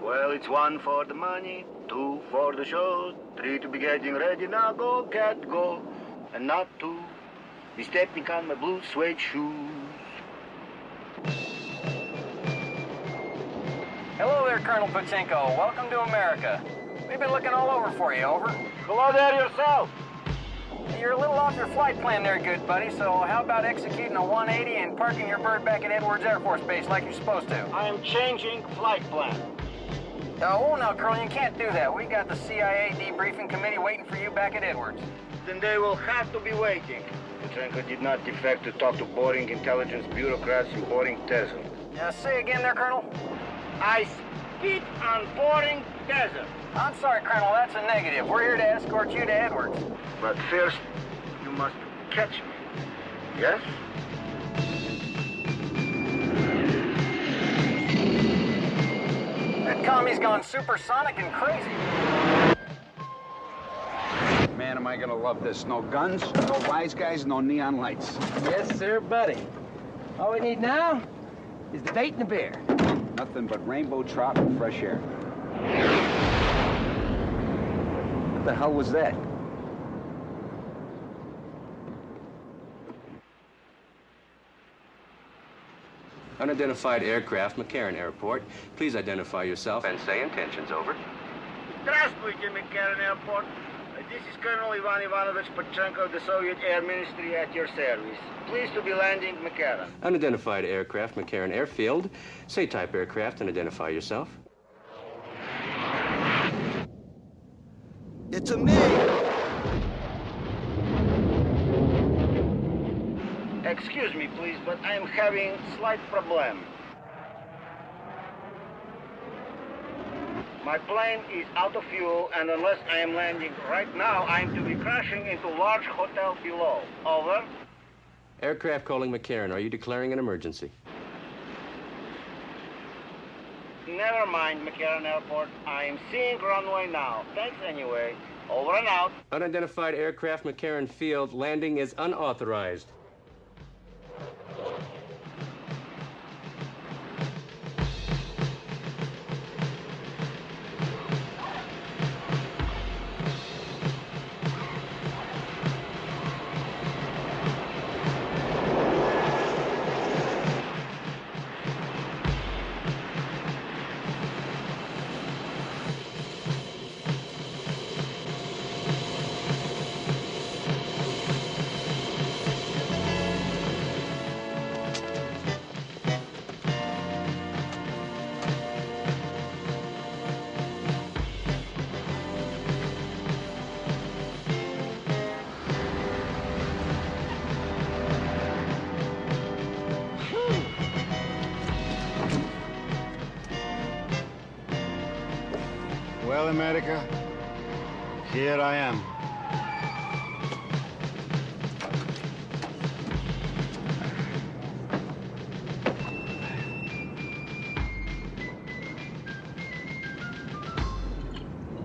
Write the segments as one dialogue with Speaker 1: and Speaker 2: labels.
Speaker 1: Well, it's 1 for the money, 2 for the show, 3 to be getting ready. Now go, cat, go. And not to be stepping on my blue suede shoes.
Speaker 2: Hello there, Colonel Pachenko. Welcome to America. We've been looking all over for you, over.
Speaker 1: Hello there yourself.
Speaker 2: You're a little off your flight plan there, good buddy, so how about executing a 180 and parking your bird back at Edwards Air Force Base like you're supposed to?
Speaker 1: I am changing flight plan.
Speaker 2: Oh, no, Colonel, you can't do that. We got the CIA debriefing committee waiting for you back at Edwards.
Speaker 1: Then they will have to be waiting. Pachenko did not defect to talk to boring intelligence bureaucrats in boring desert.
Speaker 2: Say again there, Colonel?
Speaker 1: I spit on boring desert.
Speaker 2: I'm sorry, Colonel, that's a negative. We're here to escort you to Edwards.
Speaker 1: But first, you must catch me. Yes?
Speaker 2: That commie's gone supersonic and crazy.
Speaker 3: Man, am I gonna love this. No guns, no wise guys, no neon lights.
Speaker 4: Yes, sir, buddy. All we need now is the bait and the beer.
Speaker 3: Nothing but rainbow trout and fresh air. What the hell was that?
Speaker 5: Unidentified aircraft, McCarran Airport. Please identify yourself and say intentions, over.
Speaker 1: Здравствуйте, McCarran Airport. This is Colonel Ivan Ivanovich Pachenko of the Soviet Air Ministry at your service. Pleased to be landing McCarran.
Speaker 5: Unidentified aircraft, McCarran Airfield. Say type aircraft and identify yourself.
Speaker 6: It's a MIG.
Speaker 1: Excuse me, please, but I am having slight problem. My plane is out of fuel, and unless I am landing right now, I am to be crashing into large hotel below. Over.
Speaker 5: Aircraft calling McCarran. Are you declaring an emergency?
Speaker 1: Never mind, McCarran Airport. I am seeing runway now. Thanks anyway. Over and out.
Speaker 5: Unidentified aircraft, McCarran Field. Landing is unauthorized.
Speaker 1: Well, America, here I am.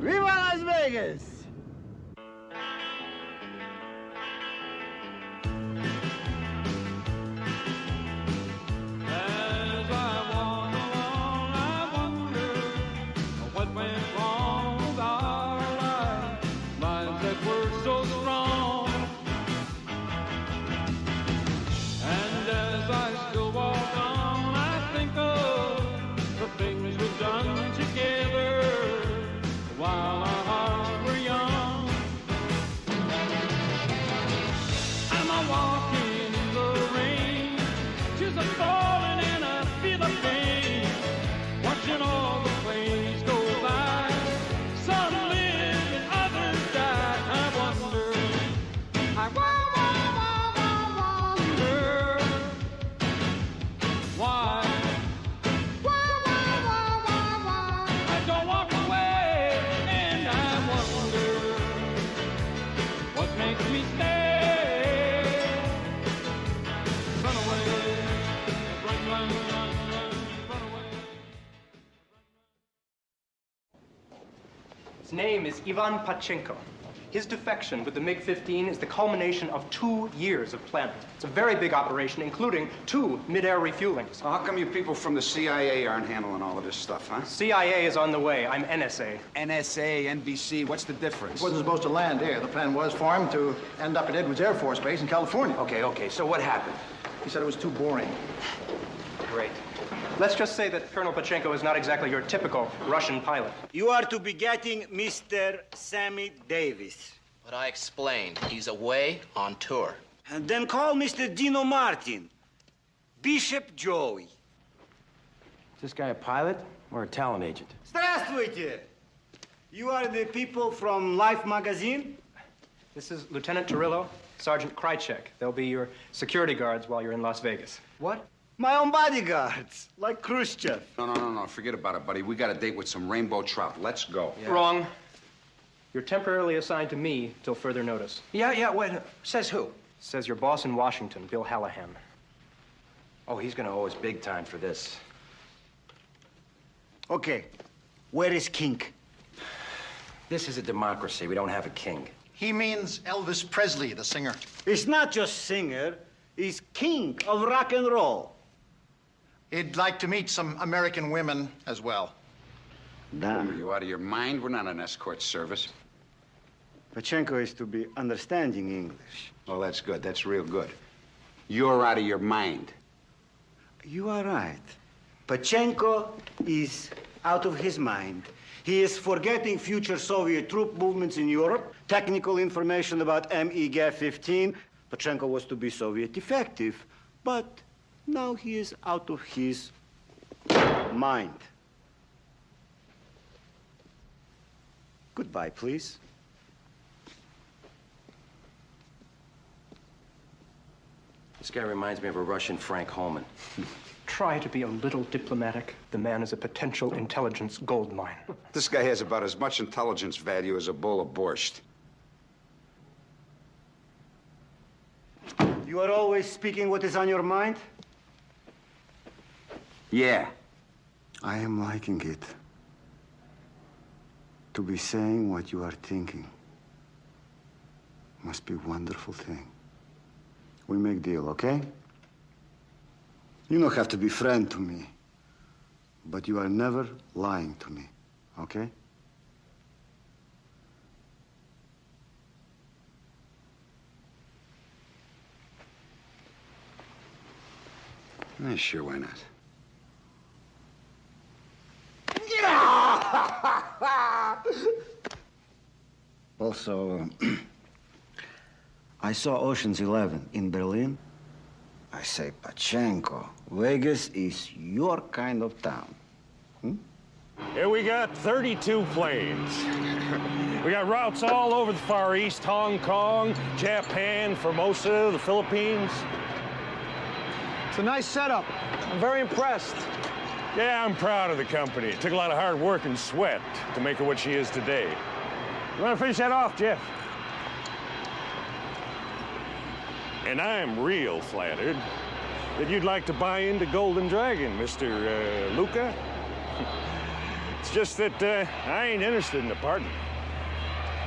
Speaker 1: Viva Las Vegas!
Speaker 4: His name is Ivan Pachenko.
Speaker 6: His defection with the MiG-21 is the culmination of 2 years of planning. It's a very big operation, including 2 mid-air refuelings.
Speaker 3: Well, how come you people from the CIA aren't handling all of this stuff, huh?
Speaker 6: CIA is on the way. I'm NSA.
Speaker 3: NSA, NBC, what's the difference?
Speaker 7: He wasn't supposed to land here. The plan was for him to end up at Edwards Air Force Base in California.
Speaker 3: Okay, so what happened?
Speaker 7: He said it was too boring.
Speaker 6: Great. Let's just say that Colonel Pachenko is not exactly your typical Russian pilot.
Speaker 1: You are to be getting Mr. Sammy Davis.
Speaker 8: But I explained, he's away on tour.
Speaker 1: And then call Mr. Dino Martin. Bishop Joey.
Speaker 4: Is this guy a pilot or a talent agent?
Speaker 1: Здравствуйте! You are the people from Life magazine?
Speaker 6: This is Lieutenant Turillo, Sergeant Krychek. They'll be your security guards while you're in Las Vegas.
Speaker 1: What? My own bodyguards, like Khrushchev.
Speaker 3: No. Forget about it, buddy. We got a date with some rainbow trout. Let's go.
Speaker 6: Yeah. Wrong. You're temporarily assigned to me till further notice.
Speaker 4: Yeah, wait. Says who?
Speaker 6: Says your boss in Washington, Bill Hallahan.
Speaker 4: Oh, he's gonna owe us big time for this.
Speaker 1: Okay, where is King?
Speaker 4: This is a democracy. We don't have a king.
Speaker 7: He means Elvis Presley, the singer.
Speaker 1: He's not just singer, he's king of rock and roll.
Speaker 7: He'd like to meet some American women as well.
Speaker 3: Are you out of your mind? We're not an escort service.
Speaker 1: Pachenko is to be understanding English.
Speaker 3: Oh, that's good. That's real good. You're out of your mind.
Speaker 1: You are right. Pachenko is out of his mind. He is forgetting future Soviet troop movements in Europe, technical information about MiG-15. Pachenko was to be Soviet effective, but now he is out of his mind. Goodbye, please.
Speaker 4: This guy reminds me of a Russian Frank Holman.
Speaker 6: Try to be a little diplomatic. The man is a potential intelligence goldmine.
Speaker 3: This guy has about as much intelligence value as a bowl of borscht.
Speaker 1: You are always speaking what is on your mind?
Speaker 3: Yeah.
Speaker 1: I am liking it. To be saying what you are thinking must be a wonderful thing. We make deal, okay? You don't have to be friend to me, but you are never lying to me, okay?
Speaker 3: Yeah, sure, why not?
Speaker 1: Also, I saw Ocean's 11 in Berlin. I say, Pachenko, Vegas is your kind of town.
Speaker 9: Here we got 32 planes. We got routes all over the Far East, Hong Kong, Japan, Formosa, the Philippines.
Speaker 7: It's a nice setup. I'm very impressed.
Speaker 9: Yeah, I'm proud of the company. It took a lot of hard work and sweat to make her what she is today. You want to finish that off, Jeff? And I'm real flattered that you'd like to buy into Golden Dragon, Mr. Luca. It's just that I ain't interested in the partner.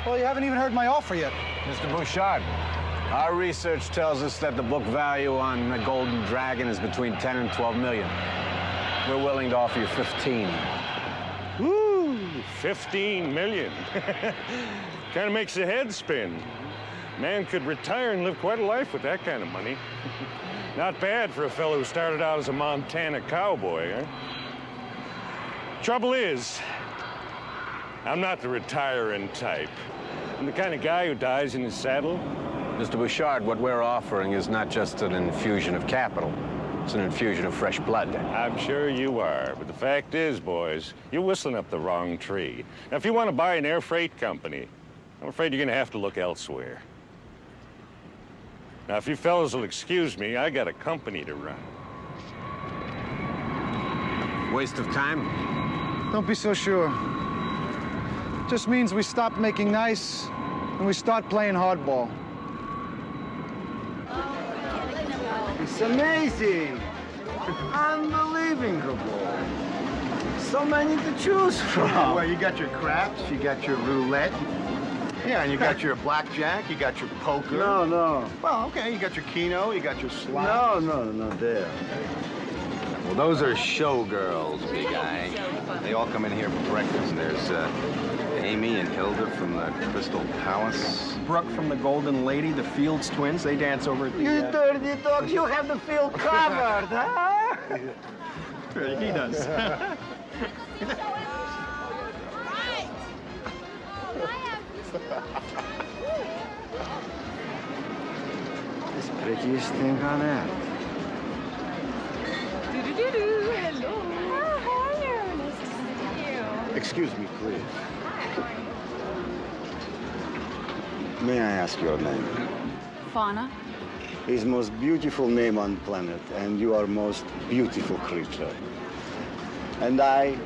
Speaker 7: Well, you haven't even heard my offer yet.
Speaker 10: Mr. Bouchard, our research tells us that the book value on the Golden Dragon is between 10 and 12 million. We're willing to offer you 15.
Speaker 9: Woo, 15 million. Kind of makes the head spin. Man could retire and live quite a life with that kind of money. Not bad for a fellow who started out as a Montana cowboy, huh? Trouble is, I'm not the retiring type. I'm the kind of guy who dies in his saddle.
Speaker 10: Mr. Bouchard, what we're offering is not just an infusion of capital. It's an infusion of fresh blood.
Speaker 9: I'm sure you are, but the fact is, boys, you're whistling up the wrong tree. Now, if you want to buy an air freight company, I'm afraid you're going to have to look elsewhere. Now, if you fellas will excuse me, I got a company to run.
Speaker 10: Waste of time?
Speaker 7: Don't be so sure. Just means we stop making nice and we start playing hardball.
Speaker 1: It's amazing. Unbelievable. So many to choose from.
Speaker 7: Well, you got your craps, you got your roulette,
Speaker 11: Yeah, and you got your blackjack, you got your poker.
Speaker 1: No.
Speaker 11: Well, okay, you got your keno, you got your slot.
Speaker 1: No, there.
Speaker 10: Well, those are showgirls, big guy. They all come in here for breakfast. There's Amy and Hilda from the Crystal Palace.
Speaker 6: Brooke from the Golden Lady, the Fields twins, they dance over at the...
Speaker 1: You dirty dog, you have the field covered, huh?
Speaker 6: He does.
Speaker 1: It's the prettiest thing on earth.
Speaker 12: Hello. Oh, hello. Nice to see you.
Speaker 1: Excuse me, please. May I ask your name?
Speaker 12: Fauna.
Speaker 1: Is most beautiful name on planet, and you are most beautiful creature. And I,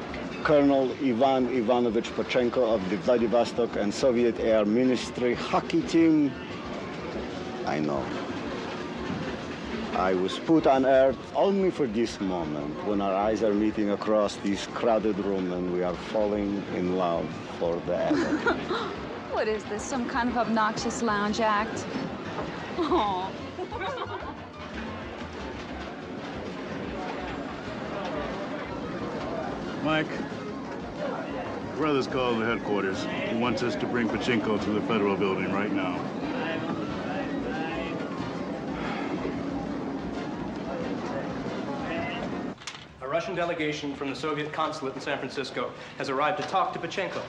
Speaker 1: Colonel Ivan Ivanovich Pachenko of the Vladivostok and Soviet Air Ministry hockey team, I know. I was put on Earth only for this moment, when our eyes are meeting across this crowded room and we are falling in love forever.
Speaker 12: What is this, some kind of obnoxious lounge act? Oh.
Speaker 13: Mike, brother's called the headquarters. He wants us to bring Pachenko to the federal building right now.
Speaker 6: A Russian delegation from the Soviet consulate in San Francisco has arrived to talk to Pachenko.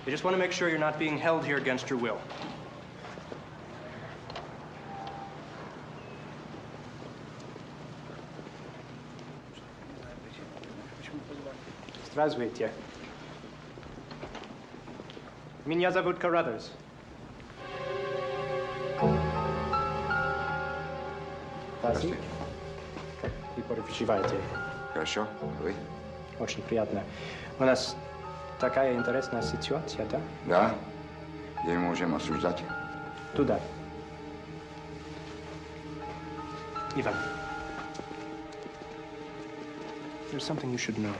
Speaker 6: They just want to make sure you're not being held here against your will. Здравствуйте. Меня зовут Carruthers. Здравствуйте. Как вы почиваете?
Speaker 3: Хорошо, вы?
Speaker 6: Очень приятно. У нас такая интересная ситуация, да?
Speaker 3: Да. Где мы можем обсуждать?
Speaker 6: Туда. Ivan, there's something you should know.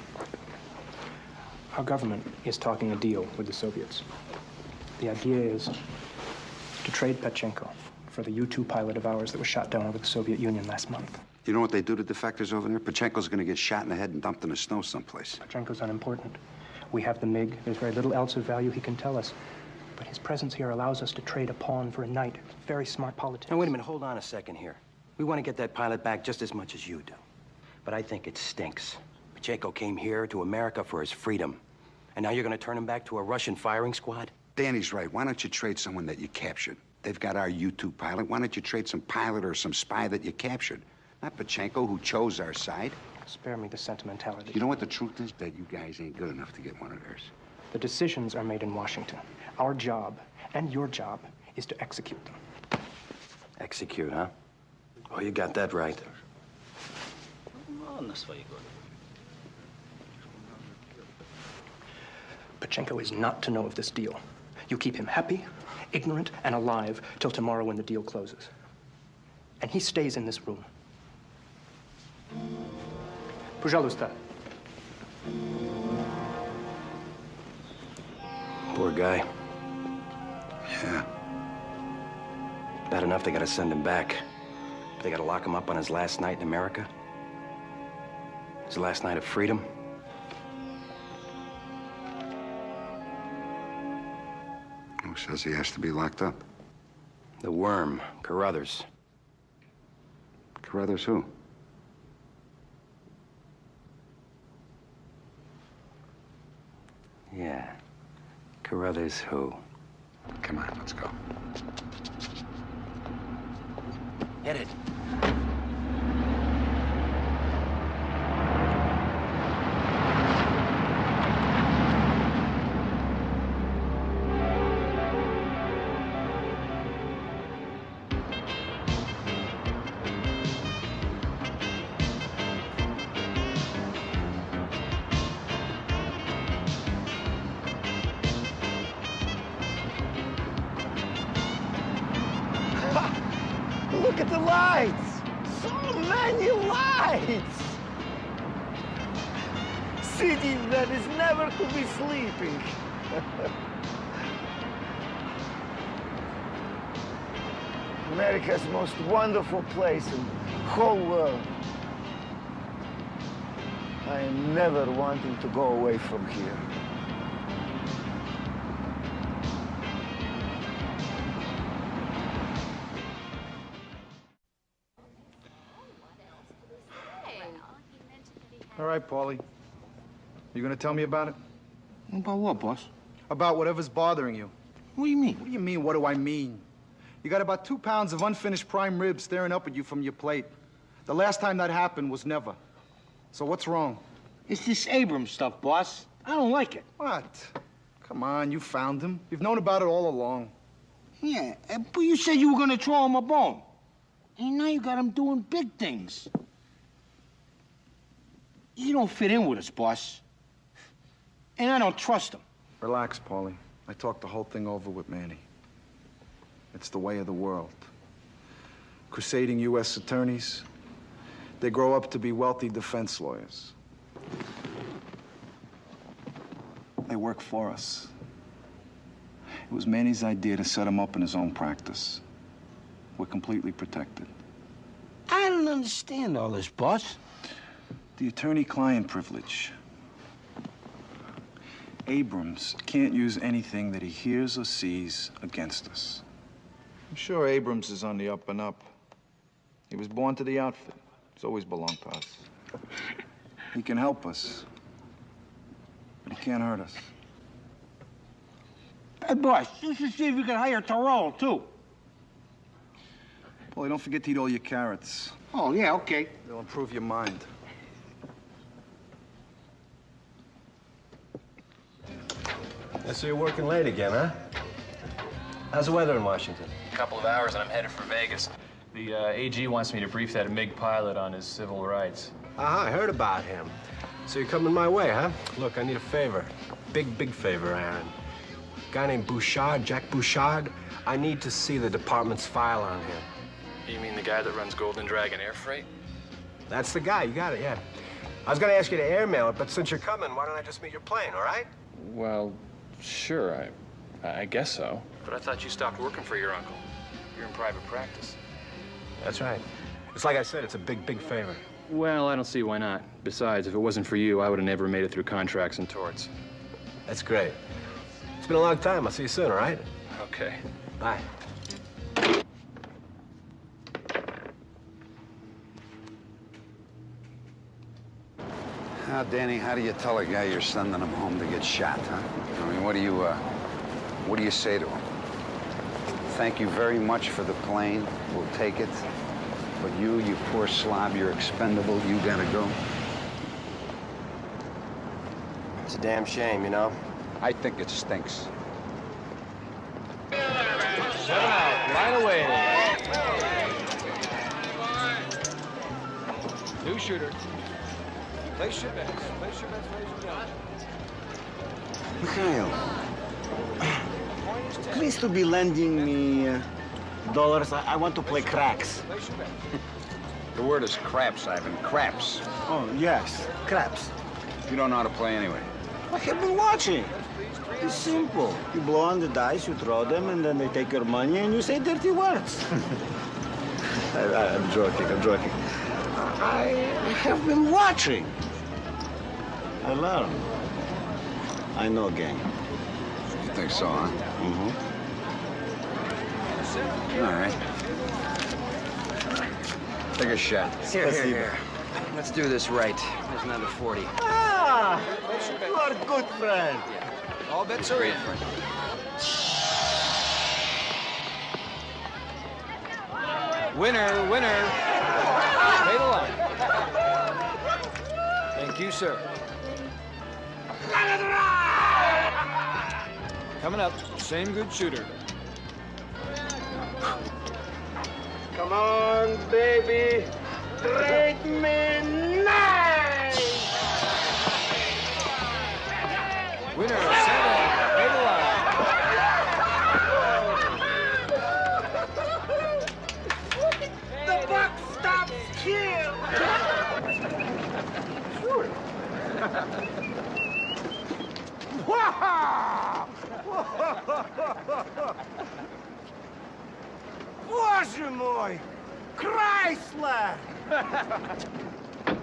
Speaker 6: Our government is talking a deal with the Soviets. The idea is to trade Pachenko for the U-2 pilot of ours that was shot down over the Soviet Union last month.
Speaker 14: You know what they do to defectors over there? Pachenko's gonna get shot in the head and dumped in the snow someplace.
Speaker 6: Pachenko's unimportant. We have the MIG. There's very little else of value he can tell us. But his presence here allows us to trade a pawn for a knight. Very smart politics.
Speaker 4: Now, wait a minute. Hold on a second here. We want to get that pilot back just as much as you do. But I think it stinks. Pachenko came here to America for his freedom. And now you're going to turn him back to a Russian firing squad?
Speaker 14: Danny's right. Why don't you trade someone that you captured? They've got our U-2 pilot. Why don't you trade some pilot or some spy that you captured? Not Pachenko, who chose our side.
Speaker 6: Spare me the sentimentality.
Speaker 14: You know what the truth is? That you guys ain't good enough to get one of theirs.
Speaker 6: The decisions are made in Washington. Our job, and your job, is to execute them.
Speaker 4: Execute, huh? Oh, you got that right. Pachenko is not to know of this deal. You keep him happy, ignorant, and alive till tomorrow when the deal closes. And he stays in this room. Пожалуйста. Poor guy.
Speaker 14: Yeah.
Speaker 4: Bad enough they gotta send him back. But they gotta lock him up on his last night in America. His last night of freedom.
Speaker 14: Who says he has to be locked up?
Speaker 4: The worm, Carruthers.
Speaker 14: Carruthers who?
Speaker 4: Yeah. Carruthers who?
Speaker 14: Come on, let's go.
Speaker 4: Hit it.
Speaker 1: Look at the lights! So many lights! City that is never to be sleeping.
Speaker 15: America's most wonderful place in the whole world. I am never wanting to go away from here.
Speaker 7: All right, Paulie. You gonna tell me about it?
Speaker 3: About what, boss?
Speaker 7: About whatever's bothering you.
Speaker 3: What do you mean?
Speaker 7: What do you mean, what do I mean? You got about 2 pounds of unfinished prime rib staring up at you from your plate. The last time that happened was never. So what's wrong?
Speaker 3: It's this Abrams stuff, boss. I don't like it.
Speaker 7: What? Come on, you found him. You've known about it all along.
Speaker 3: Yeah, but you said you were gonna throw him a bone. And now you got him doing big things. He don't fit in with us, boss. And I don't trust him.
Speaker 7: Relax, Paulie. I talked the whole thing over with Manny. It's the way of the world. Crusading U.S. attorneys, they grow up to be wealthy defense lawyers. They work for us. It was Manny's idea to set him up in his own practice. We're completely protected.
Speaker 3: I don't understand all this, boss.
Speaker 7: The attorney-client privilege. Abrams can't use anything that he hears or sees against us. I'm sure Abrams is on the up and up. He was born to the outfit. He's always belonged to us. He can help us, but he can't hurt us.
Speaker 3: Hey, boss, you should see if you can hire Terrell, too.
Speaker 7: Paulie, don't forget to eat all your carrots.
Speaker 3: Oh, yeah, okay.
Speaker 7: They'll improve your mind.
Speaker 4: So you're working late again, huh? How's the weather in Washington?
Speaker 16: A couple of hours and I'm headed for Vegas. The AG wants me to brief that MiG pilot on his civil rights.
Speaker 4: I heard about him. So you're coming my way, huh? Look, I need a favor. Big, big favor, Aaron. Guy named Bouchard, Jack Bouchard. I need to see the department's file on him.
Speaker 16: You mean the guy that runs Golden Dragon Air Freight?
Speaker 4: That's the guy, you got it, yeah. I was gonna ask you to airmail it, but since you're coming, why don't I just meet your plane, all right?
Speaker 16: Well, sure, I guess so. But I thought you stopped working for your uncle. You're in private practice.
Speaker 4: That's right. It's like I said, it's a big, big favor.
Speaker 16: Well, I don't see why not. Besides, if it wasn't for you, I would have never made it through contracts and torts.
Speaker 4: That's great. It's been a long time. I'll see you soon, all right?
Speaker 16: Okay.
Speaker 4: Bye.
Speaker 14: Now, Danny, how do you tell a guy you're sending him home to get shot, huh? I mean, what do you say to him? Thank you very much for the plane. We'll take it. But you poor slob, you're expendable. You gotta go.
Speaker 4: It's a damn shame, you know?
Speaker 14: I think it stinks.
Speaker 16: 7 out, right away. New shooter.
Speaker 4: Place your bets. Place your bets, ladies and gentlemen.
Speaker 1: Mikhail, please to be lending me dollars. I want to play craps.
Speaker 14: The word is craps, Ivan. Craps.
Speaker 1: Oh, yes, craps.
Speaker 14: You don't know how to play anyway.
Speaker 1: I have been watching. It's simple. You blow on the dice, you throw them, and then they take your money, and you say dirty words. I'm joking, I'm joking. I have been watching. I learned. I know, gang.
Speaker 14: You think so, huh?
Speaker 1: Mm-hmm.
Speaker 14: All right. Take a shot.
Speaker 4: Here. Let's do this right. There's another 40.
Speaker 1: Ah! You are a good friend.
Speaker 4: All bets are in.
Speaker 16: Winner. Pay the line. Thank you, sir. Coming up, same good shooter.
Speaker 1: Come on, baby. Treat me nice.
Speaker 16: Winner, 7. Pay the line.
Speaker 1: The buck stops here. Sure. Wow! Wow! Боже мой! Chrysler!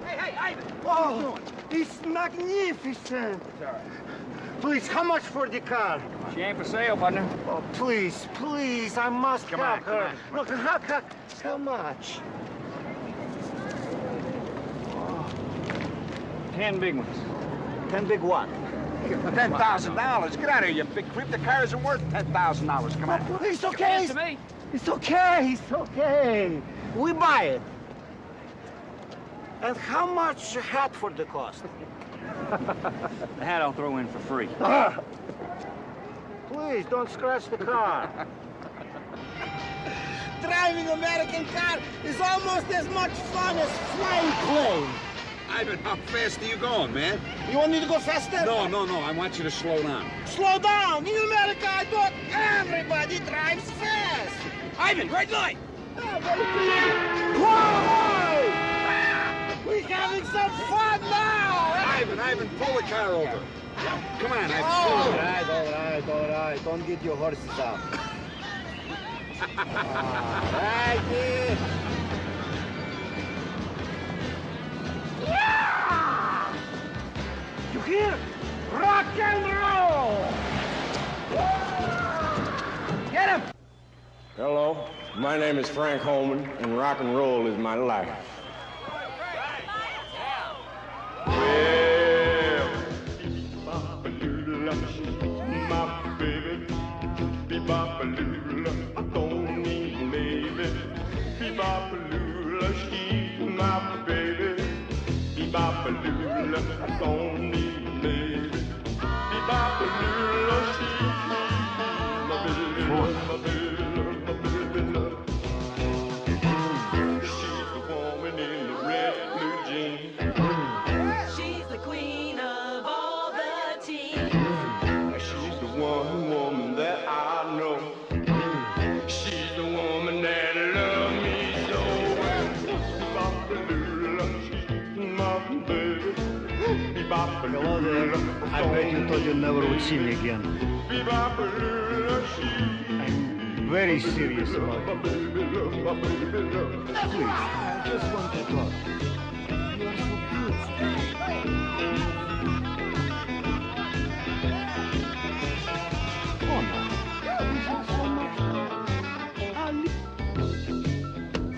Speaker 3: Hey, Ivan!
Speaker 1: Oh, it's magnificent! Please, how much for the car?
Speaker 3: She ain't for sale, partner.
Speaker 1: Oh, please, please, I must
Speaker 3: Come
Speaker 1: have
Speaker 3: on, come
Speaker 1: her.
Speaker 3: on.
Speaker 1: Look, how much?
Speaker 3: 10 big ones.
Speaker 1: 10 big what?
Speaker 3: $10,000. Get out of here, you big creep. The car isn't worth $10,000. Come on.
Speaker 1: It's okay.
Speaker 3: To me.
Speaker 1: It's okay. It's okay. We buy it. And how much a hat for the cost?
Speaker 3: The hat I'll throw in for free.
Speaker 1: Please, don't scratch the car. Driving American car is almost as much fun as flying plane.
Speaker 3: Ivan, how fast are you going, man?
Speaker 1: You want me to go faster?
Speaker 3: No. I want you to slow down.
Speaker 1: Slow down! In America, I thought everybody drives fast.
Speaker 3: Ivan, red light!
Speaker 1: Whoa! We're having some fun now!
Speaker 3: Ivan, pull the car over. Come on, Ivan.
Speaker 1: All right. Don't get your horses out. All right, yeah. Yeah! You hear? Rock and roll! Get him!
Speaker 9: Hello, my name is Frank Holman, and rock and roll is my life. Well, my baby, be-bop-a-lula, I don't need maybe. Be-bop-a-lula, she's my baby. Be-bop-a-lula, I don't need maybe. Be-bop-a-lula, she's my baby, my baby, my baby, love. She's the woman in the red blue jeans.
Speaker 17: She's the queen of all the teams.
Speaker 9: She's the one woman that I know. She's the woman that loves me so. Be-bop-a-lula, she's my baby.
Speaker 1: Hello there. I bet you thought you'd never would see me again. I'm very serious about it. Please, I just want to talk. You are so beautiful. Oh, no.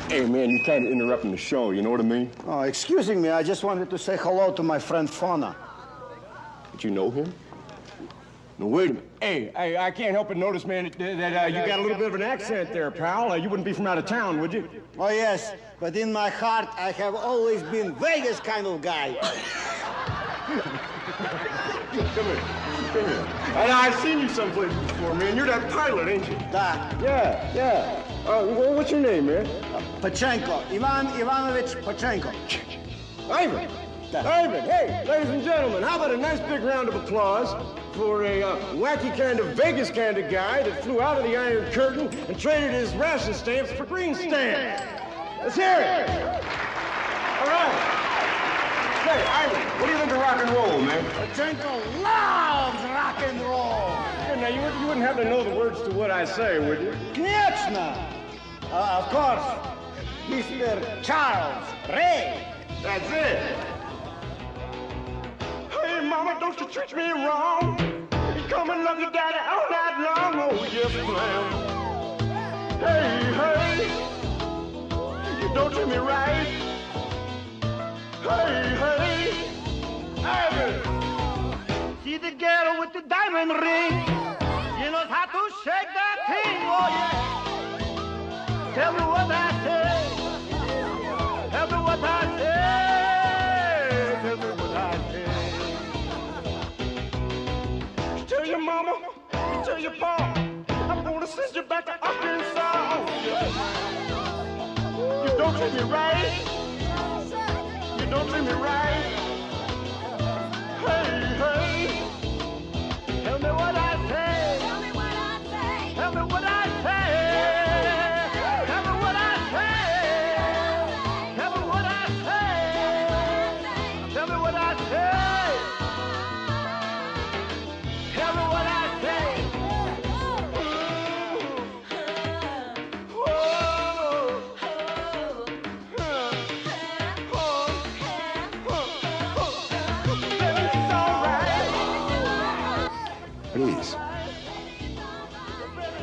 Speaker 9: Hey, man, you're kind of interrupting the show, you know what I mean?
Speaker 1: Oh, excusing me, I just wanted to say hello to my friend Fauna.
Speaker 9: Did you know him? No, wait a minute. Hey, I can't help but notice, man, that you got a little bit of an accent there, pal. You wouldn't be from out of town, would you?
Speaker 1: Oh, yes, but in my heart, I have always been Vegas kind of guy.
Speaker 9: Come here. And I've seen you someplace before, man. You're that pilot, ain't you?
Speaker 1: Da.
Speaker 9: Yeah. What's your name, man?
Speaker 1: Pachenko. Ivan Ivanovich Pachenko.
Speaker 9: Ivan! Hey, ladies and gentlemen, how about a nice big round of applause for a wacky kind of Vegas kind of guy that flew out of the Iron Curtain and traded his ration stamps for green stamps. Let's hear it. All right. Say, Ivan, what do you think of rock and roll, man?
Speaker 1: Pachenko loves rock and roll.
Speaker 9: Yeah, now, you wouldn't happen to know the words to what I say, would you?
Speaker 1: Конечно. Of course, Mr. Charles Ray.
Speaker 9: That's it. Hey, mama, don't you treat me wrong. You come and love your daddy all night long. Oh, yes, ma'am. Hey, you don't treat me right. Hey, Ivan.
Speaker 1: See the girl with the diamond ring? She knows how to shake that thing, oh yeah. Tell me what I say. Tell me what I say. Tell me what I say.
Speaker 9: Tell your mama, tell your pa, I'm gonna send you back to Arkansas. You don't treat me right. You don't treat me right. Hey.
Speaker 1: Tell me what I say. Tell me what I say. Tell me what I say. Tell me what I say. Tell me what I say. Tell me what I say. Tell me what I say.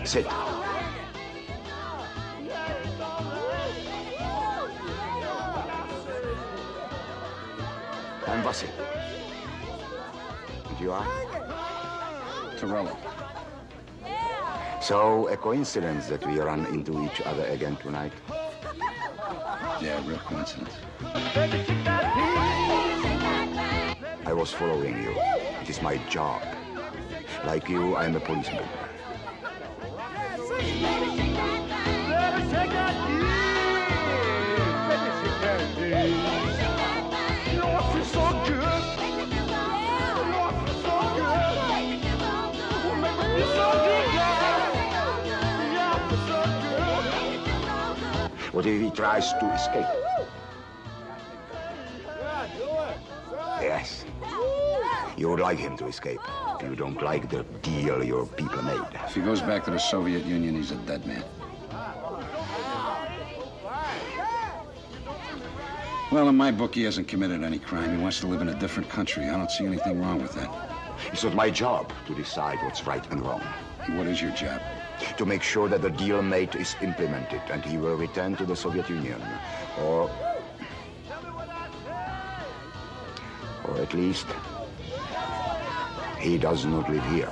Speaker 14: Sit. I'm Vasily. And you are?
Speaker 10: Torello.
Speaker 14: So, a coincidence that we run into each other again tonight?
Speaker 10: Yeah, real coincidence.
Speaker 14: I was following you. It is my job. Like you, I am a policeman. What if he tries to escape? Yes. You would like him to escape. You don't like the deal your people made.
Speaker 10: If he goes back to the Soviet Union, he's a dead man. Well, in my book, he hasn't committed any crime. He wants to live in a different country. I don't see anything wrong with that.
Speaker 14: It's not my job to decide what's right and wrong.
Speaker 10: What is your job?
Speaker 14: To make sure that the deal made is implemented and he will return to the Soviet Union. Or at least, he does not live here.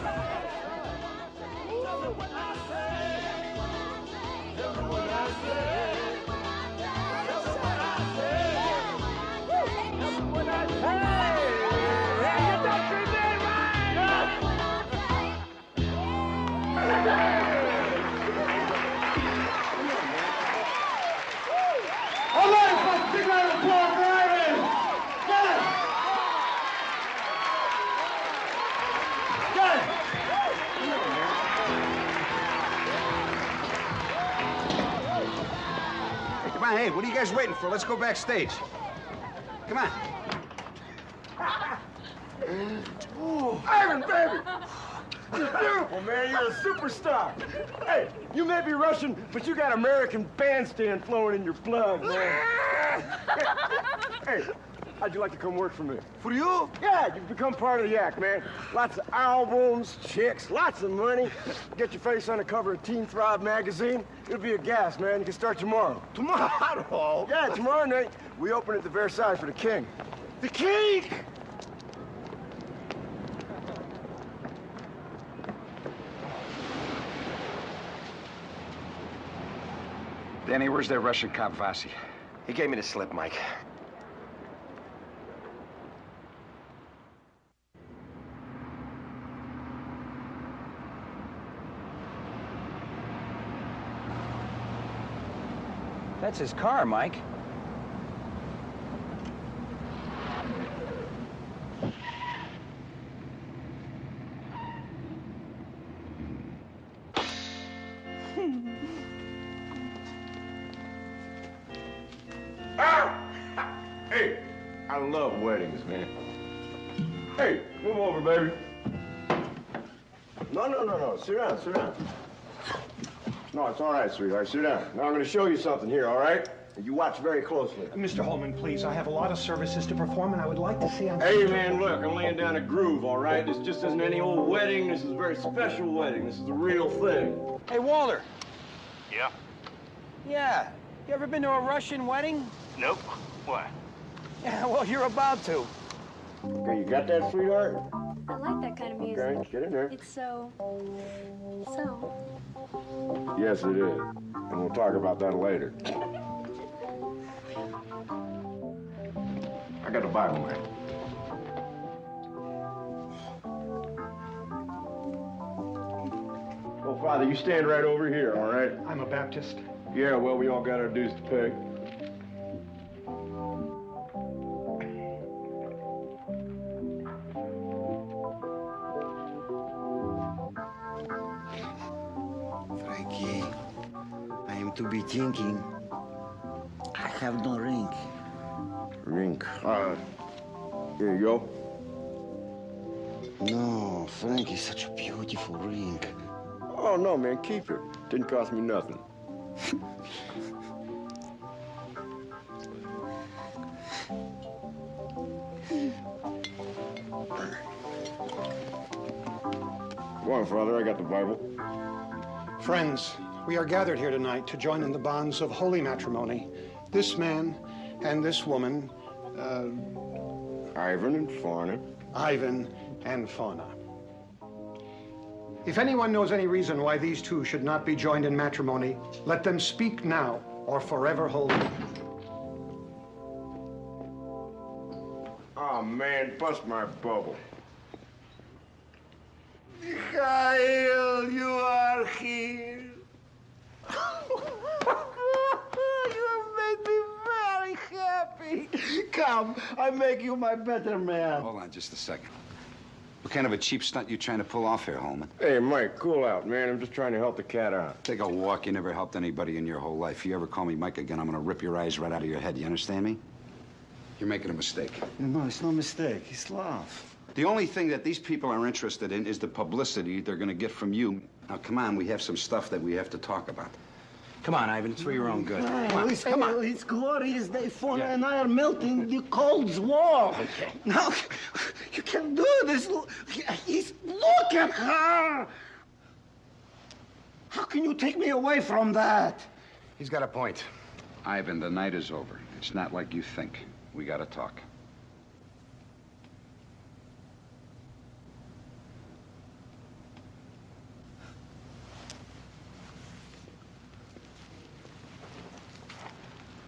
Speaker 18: Hey, what are you guys waiting for? Let's go backstage. Come on.
Speaker 3: Ooh, Ivan, baby! You're beautiful, man. You're a superstar. Hey, you may be Russian, but you got American bandstand flowing in your blood, man. Hey, how'd you like to come work for me? For you? Yeah, you've become part of the act, man. Lots of albums, chicks, lots of money. Get your face on the cover of Teen Thrive magazine. It'll be a gas, man. You can start tomorrow. Tomorrow? Yeah, tomorrow night. We open at the Versailles for the king. The king?
Speaker 10: Danny, where's that Russian cop, Vasi?
Speaker 4: He gave me the slip, Mike. That's his car, Mike.
Speaker 3: Hey, I love weddings, man. Hey, move over, baby. No. Sit down, sit down. No, it's all right, sweetheart. Sit down. Now I'm going to show you something here, all right? You watch very closely.
Speaker 6: Mr. Holman, please. I have a lot of services to perform, and I would like to see him.
Speaker 3: Hey, man, look, I'm laying down a groove, all right? This just isn't any old wedding. This is a very special wedding. This is the real thing.
Speaker 4: Hey, Walter.
Speaker 13: Yeah?
Speaker 4: Yeah. You ever been to a Russian wedding?
Speaker 13: Nope. Why?
Speaker 4: Yeah, well, you're about to.
Speaker 3: Okay, you got that, sweetheart?
Speaker 19: I like that kind of music.
Speaker 3: Okay, get in there.
Speaker 19: It's so...
Speaker 3: Yes, it is. And we'll talk about that later. I got the Bible, man. Oh, Father, you stand right over here, all right?
Speaker 6: I'm a Baptist.
Speaker 3: Yeah, well, we all got our dues to pay.
Speaker 1: Frankie, I am to be thinking. I have no ring.
Speaker 3: Ring? Here you go.
Speaker 1: No, Frankie, such a beautiful ring.
Speaker 3: Oh, no, man, keep it. Didn't cost me nothing. Go on, Father, I got the Bible.
Speaker 19: Friends, we are gathered here tonight to join in the bonds of holy matrimony. This man and this woman,
Speaker 3: Ivan and Fauna.
Speaker 19: Ivan and Fauna. If anyone knows any reason why these two should not be joined in matrimony, let them speak now or forever hold it.
Speaker 3: Oh, man, bust my bubble.
Speaker 15: Mikhail, you are here. You have made me very happy. Come, I make you my better man.
Speaker 14: Hold on just a second. What kind of a cheap stunt you trying to pull off here, Holman?
Speaker 3: Hey, Mike, cool out, man. I'm just trying to help the cat out.
Speaker 14: Take a walk. You never helped anybody in your whole life. If you ever call me Mike again, I'm gonna rip your eyes right out of your head. You understand me? You're making a mistake.
Speaker 1: No, it's no mistake. It's love.
Speaker 14: The only thing that these people are interested in is the publicity they're gonna get from you. Now, come on, we have some stuff that we have to talk about.
Speaker 4: Come on, Ivan, it's for your own good. Come on.
Speaker 1: Come on. It's glorious day. Fauna and I are melting the Cold War.
Speaker 4: Okay.
Speaker 1: No, you can't do this. Look at her. How can you take me away from that?
Speaker 14: He's got a point. Ivan, the night is over. It's not like you think. We gotta talk.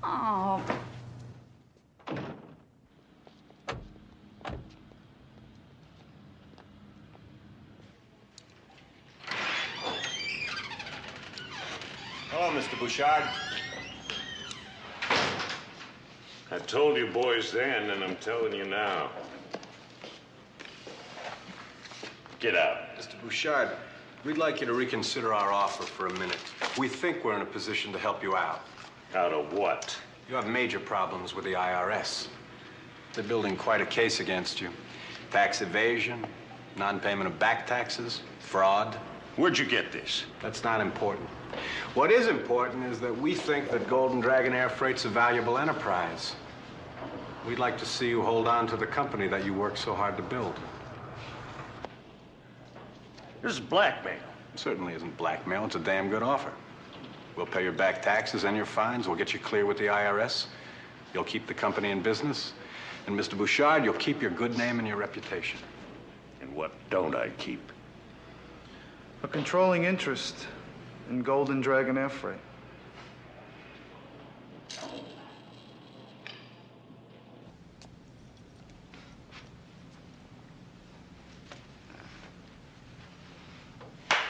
Speaker 12: Oh.
Speaker 9: Hello, Mr. Bouchard. I told you boys then, and I'm telling you now. Get out.
Speaker 20: Mr. Bouchard, we'd like you to reconsider our offer for a minute. We think we're in a position to help you out.
Speaker 9: Out of what?
Speaker 20: You have major problems with the IRS. They're building quite a case against you. Tax evasion, non-payment of back taxes, fraud.
Speaker 9: Where'd you get this?
Speaker 20: That's not important. What is important is that we think that Golden Dragon Air Freight's a valuable enterprise. We'd like to see you hold on to the company that you worked so hard to build.
Speaker 9: This is blackmail.
Speaker 20: It certainly isn't blackmail. It's a damn good offer. We'll pay your back taxes and your fines. We'll get you clear with the IRS. You'll keep the company in business. And Mr. Bouchard, you'll keep your good name and your reputation.
Speaker 9: And what don't I keep?
Speaker 7: A controlling interest in Golden Dragon Air Freight.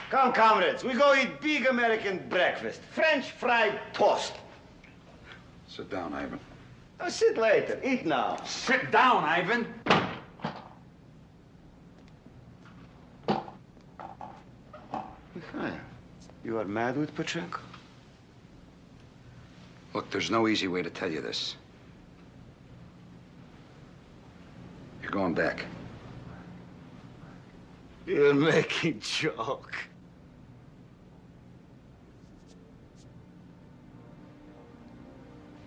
Speaker 1: Come, comrades, we go eat big American breakfast. French fried toast.
Speaker 14: Sit down, Ivan.
Speaker 1: Oh, sit later. Eat now.
Speaker 18: Sit down, Ivan.
Speaker 1: Mikhail, you are mad with Pachenko?
Speaker 14: Look, there's no easy way to tell you this. You're going back.
Speaker 1: You're making joke.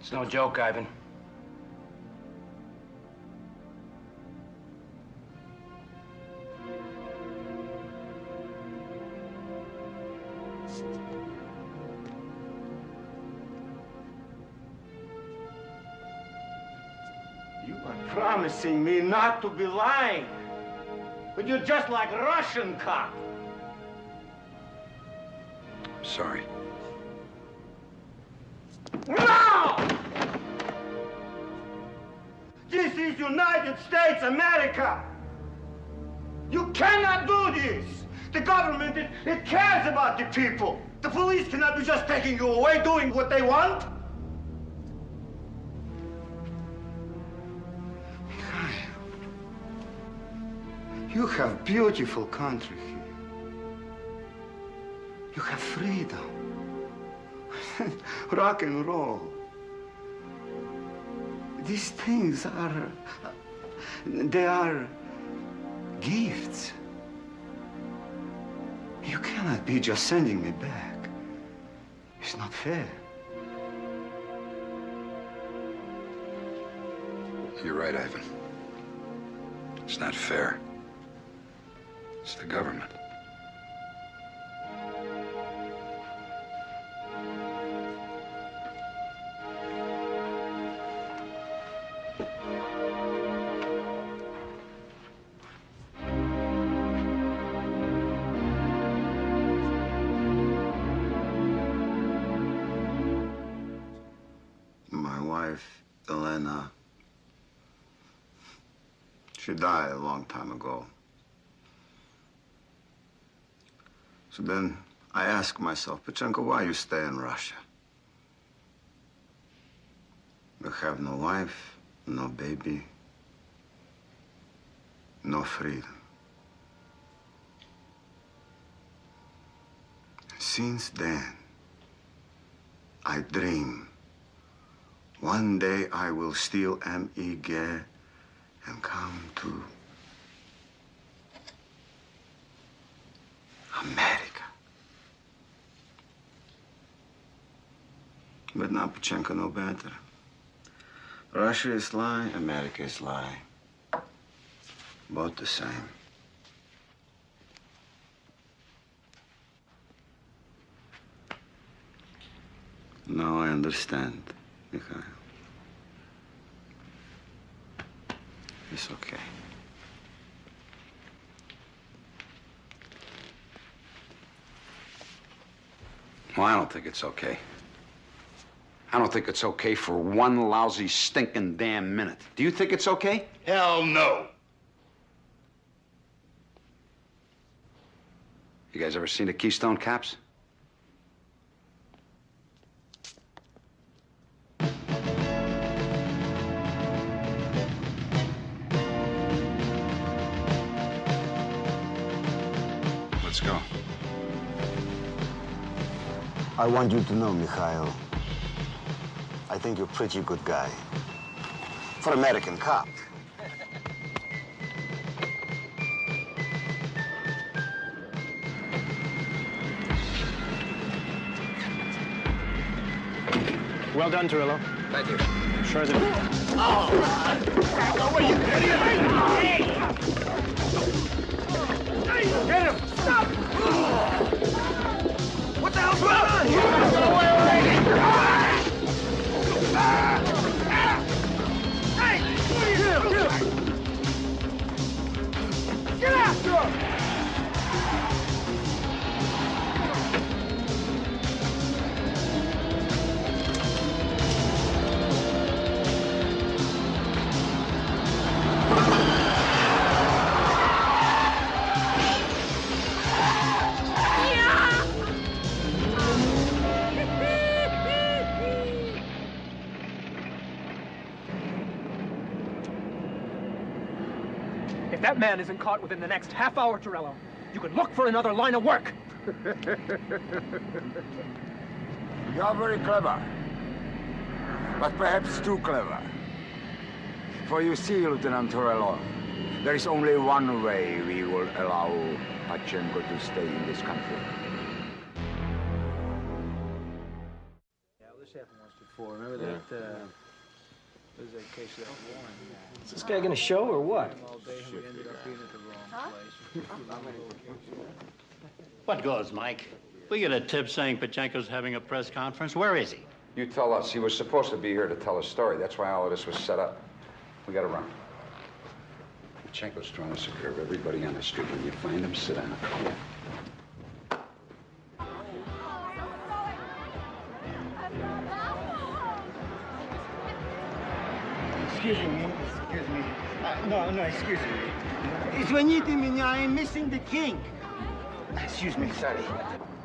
Speaker 4: It's no joke, Ivan.
Speaker 1: You are promising me not to be lying. But you're just like a Russian cop.
Speaker 14: Sorry.
Speaker 1: No! This is United States America. You cannot do this. The government, it cares about the people. The police cannot be just taking you away, doing what they want. You have beautiful country here. You have freedom. Rock and roll. These things they are gifts. You cannot be just sending me back. It's not fair.
Speaker 14: You're right, Ivan. It's not fair. It's the government. Elena. She died a long time ago. So then I ask myself, Pachenko, why you stay in Russia? You have no wife, no baby, no freedom. Since then, I dream one day I will steal MIG and come to America. But now Pachenko no better. Russia is lie, America is lie. Both the same. Now I understand, Mikhail. It's okay. Well, I don't think it's okay. I don't think it's okay for one lousy, stinking damn minute. Do you think it's okay?
Speaker 11: Hell no.
Speaker 14: You guys ever seen the Keystone Cops? Let's go.
Speaker 15: I want you to know, Mikhail, I think you're a pretty good guy. For American cop.
Speaker 6: Well done, Turillo.
Speaker 14: Thank you.
Speaker 6: Sure as it.
Speaker 3: What are you doing? Get him! Stop! What the hell's going on here? Go away already! Hey! Get after him!
Speaker 6: If that man isn't caught within the next half hour, Torello, you can look for another line of work.
Speaker 15: You are very clever. But perhaps too clever. For you see, Lieutenant Torello, there is only one way we will allow Pachenko to stay in this country.
Speaker 21: Yeah, well, this happened once before. Remember that, there was that case of that Warren.
Speaker 22: Is this guy gonna show or what?
Speaker 21: All day and we ended up being at the wrong place.
Speaker 23: What goes, Mike? We get a tip saying Pachenko's having a press conference. Where is he?
Speaker 14: You tell us. He was supposed to be here to tell a story. That's why all of this was set up. We gotta run. Pachenko's trying to secure everybody on the street. When you find him, sit down. Yeah.
Speaker 1: Excuse me. No, excuse me. Извините меня, I'm missing the king. Excuse me, sorry.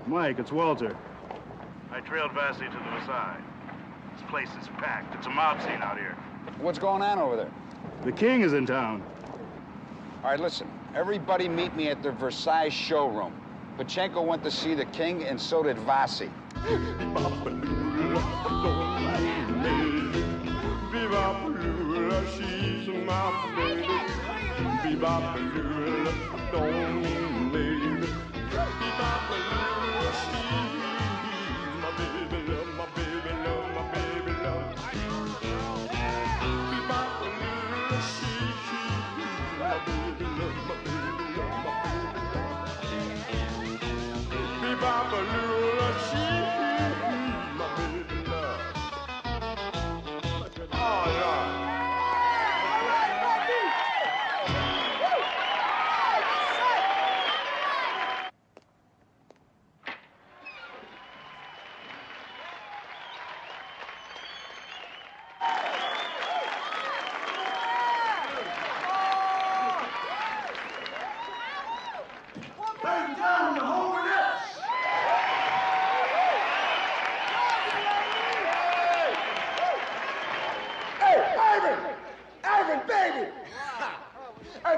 Speaker 13: Mike, it's Walter. I trailed Vassy to the Versailles. This place is packed. It's a mob scene out here.
Speaker 14: What's going on over there?
Speaker 13: The king is in town.
Speaker 14: All right, listen. Everybody meet me at the Versailles showroom. Pachenko went to see the king, and so did Vassy.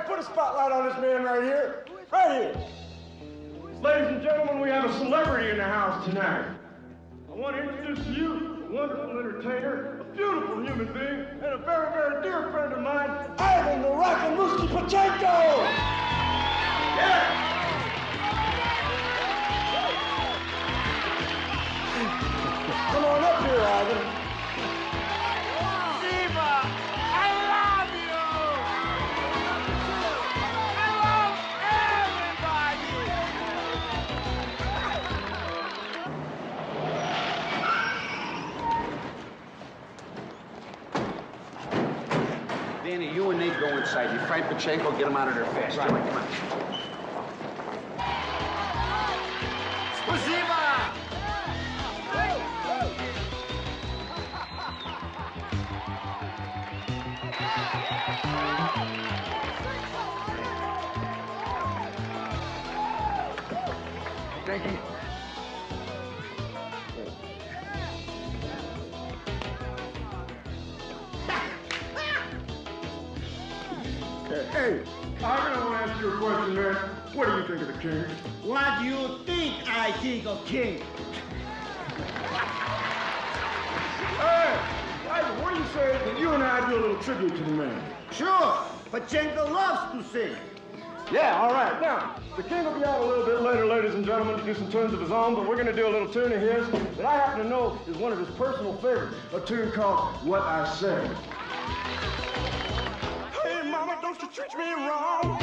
Speaker 3: put a spotlight on this man right here. Right here. Ladies and gentlemen, we have a celebrity in the house tonight. I want to introduce to you a wonderful entertainer, a beautiful human being, and a very, very dear friend of mine, Ivan the Rockin' Mooski Pachenko! Yeah! Come on up here, Ivan.
Speaker 17: Ziva, I love you! I love
Speaker 18: Danny, you and Nate go inside. You fight Pachenko, get him out of there fast. Right. Come on.
Speaker 17: Spasiba!
Speaker 3: Thank you. Hey, I want to ask you a question, man. What do you think of the king?
Speaker 1: What do you think I think of King?
Speaker 3: Hey, Ivan, what do you say that you and I do a little tribute to the man?
Speaker 1: Sure, Pachenko loves to sing.
Speaker 3: Yeah, all right. Now, the king will be out a little bit later, ladies and gentlemen, to do some tunes of his own, but we're going to do a little tune of his that I happen to know is one of his personal favorites, a tune called What I Say. Hey, mama, don't you treat me wrong.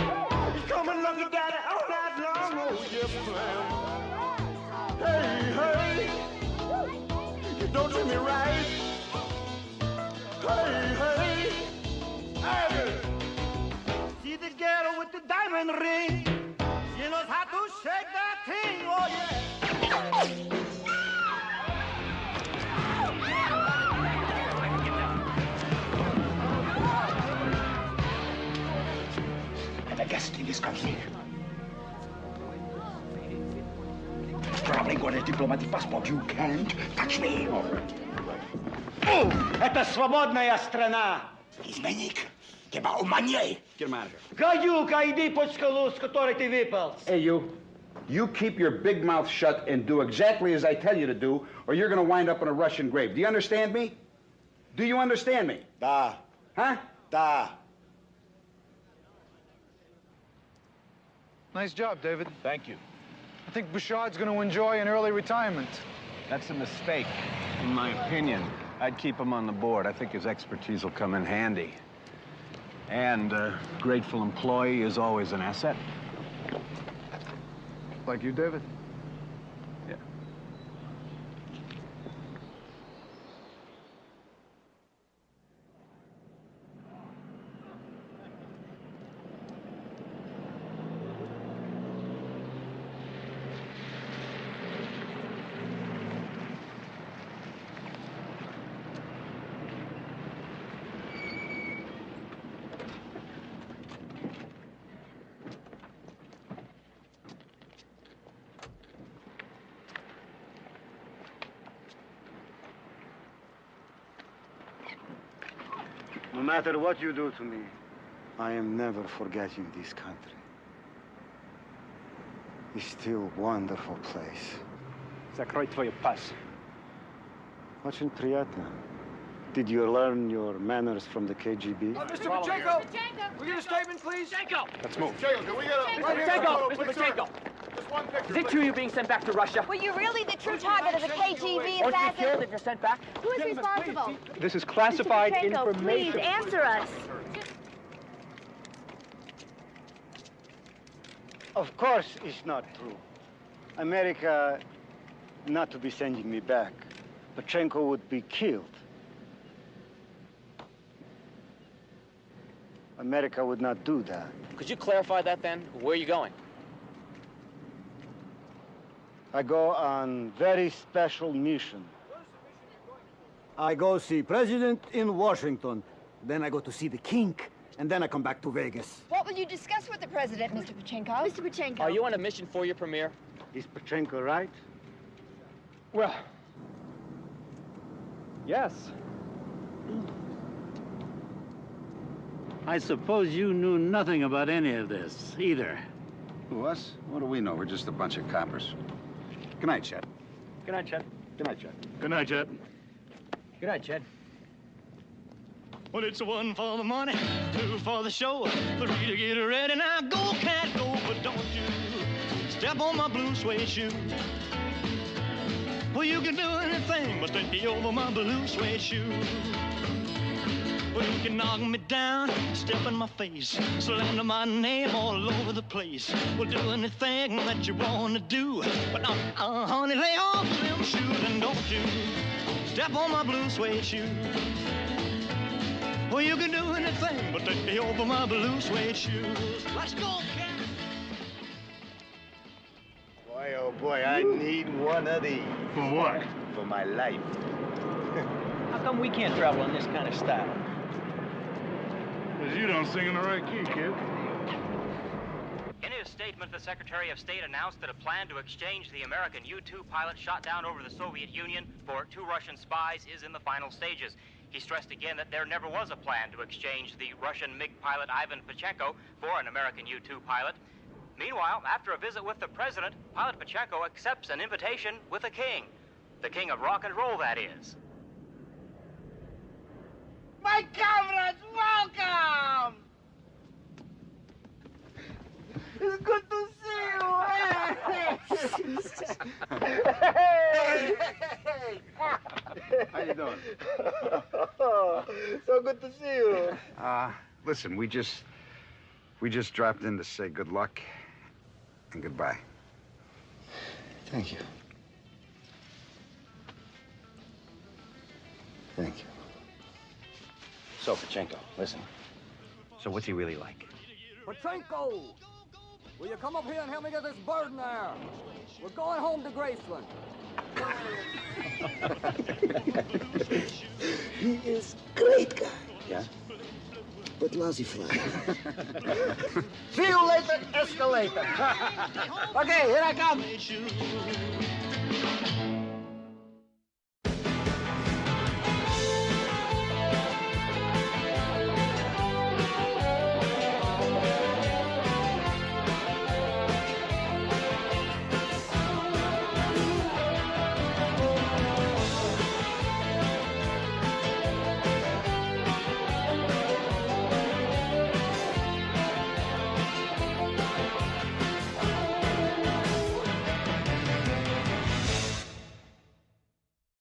Speaker 3: You come and love your daddy all night long. Oh, yes, ma'am. Hey, hey, you don't treat me right. Hey, hey, hey.
Speaker 1: See the girl with the diamond ring. She knows how to shake that thing, oh yeah.
Speaker 18: I'm a guest in this country. Traveling on a diplomatic passport, you can't touch me. All right.
Speaker 1: Это свободная страна.
Speaker 18: Изменник. Тебя уманей. Get him out of here.
Speaker 1: Гадюка, иди под скалу, с которой ты выпал.
Speaker 18: Hey, you keep your big mouth shut and do exactly as I tell you to do, or you're going to wind up in a Russian grave. Do you understand me? Do you understand me?
Speaker 1: Da.
Speaker 18: Huh?
Speaker 1: Da.
Speaker 7: Nice job, David. Thank you. I think Bouchard's going to enjoy an early retirement.
Speaker 10: That's a mistake, in my opinion. I'd keep him on the board. I think his expertise will come in handy. And a grateful employee is always an asset.
Speaker 7: Like you, David?
Speaker 10: Yeah.
Speaker 1: No matter what you do to me, I am never forgetting this country. It's still a wonderful place.
Speaker 6: Закрой твою пасть.
Speaker 1: Очень приятно. Did you learn your manners from the KGB?
Speaker 3: Mr. Pachenko! We get a statement, please?
Speaker 2: Pachenko!
Speaker 6: Let's move.
Speaker 3: Pachenko, can we get a...
Speaker 2: Mr. Pachenko! Mr. Pachenko!
Speaker 3: Just one picture,
Speaker 2: Is it true you're being sent back to Russia?
Speaker 5: Were you really the true target of the KGB
Speaker 2: Aren't you
Speaker 5: assassin?
Speaker 2: killed if you're sent back?
Speaker 5: Who is responsible?
Speaker 6: This is classified
Speaker 5: Mr. Pachenko,
Speaker 6: information.
Speaker 5: please answer us.
Speaker 1: Of course it's not true. America not to be sending me back. Pachenko would be killed. America would not do that.
Speaker 2: Could you clarify that then? Where are you going?
Speaker 1: I go on very special mission. I go see President in Washington. Then I go to see the king. And then I come back to Vegas.
Speaker 5: What will you discuss with the president, Mr. Pachenko? Mr. Pachenko.
Speaker 2: Are you on a mission for your premiere?
Speaker 1: Is Pachenko right?
Speaker 6: Well, yes.
Speaker 23: I suppose you knew nothing about any of this, either.
Speaker 14: Who, us? What do we know? We're just a bunch of coppers. Good night, Chet.
Speaker 21: Good night, Chet.
Speaker 14: Good night, Chet.
Speaker 13: Good night, Chet.
Speaker 21: Good night, Chet.
Speaker 23: Well, it's 1 for the money, 2 for the show, 3 to get ready. Now go, cat, go, but don't you step on my blue suede shoe. Well, you can do anything but stay over my blue suede shoe. Well, you can knock me down, step in my face, slander my name all over the place. Well, do anything that you want to do, but honey, lay off them shoes and don't you step on my blue suede shoe. Well, you can do anything but stay over my blue suede shoes. Let's go, cat.
Speaker 11: Boy, oh boy, I need one of these.
Speaker 13: For what?
Speaker 11: For my life.
Speaker 21: How come we can't travel in this kind of style?
Speaker 13: Because you don't sing in the right key, kid.
Speaker 8: In his statement, the Secretary of State announced that a plan to exchange the American U-2 pilot shot down over the Soviet Union for 2 Russian spies is in the final stages. He stressed again that there never was a plan to exchange the Russian MiG pilot Ivan Pachenko for an American U-2 pilot. Meanwhile, after a visit with the president, Pilot Pachenko accepts an invitation with the king. The king of rock and roll, that is.
Speaker 17: My comrades, welcome! It's good to see you! Hey!
Speaker 14: How you doing?
Speaker 11: So good to see you.
Speaker 14: Listen, we just dropped in to say good luck and goodbye.
Speaker 11: Thank you. Thank you.
Speaker 4: So, Pachenko, listen. So what's he really like?
Speaker 16: Pachenko! Will you come up here and help me get this bird in there? We're going home to Graceland.
Speaker 11: He is great guy.
Speaker 4: Yeah?
Speaker 11: But lousy fly.
Speaker 17: See you later, escalator. Okay, here I come.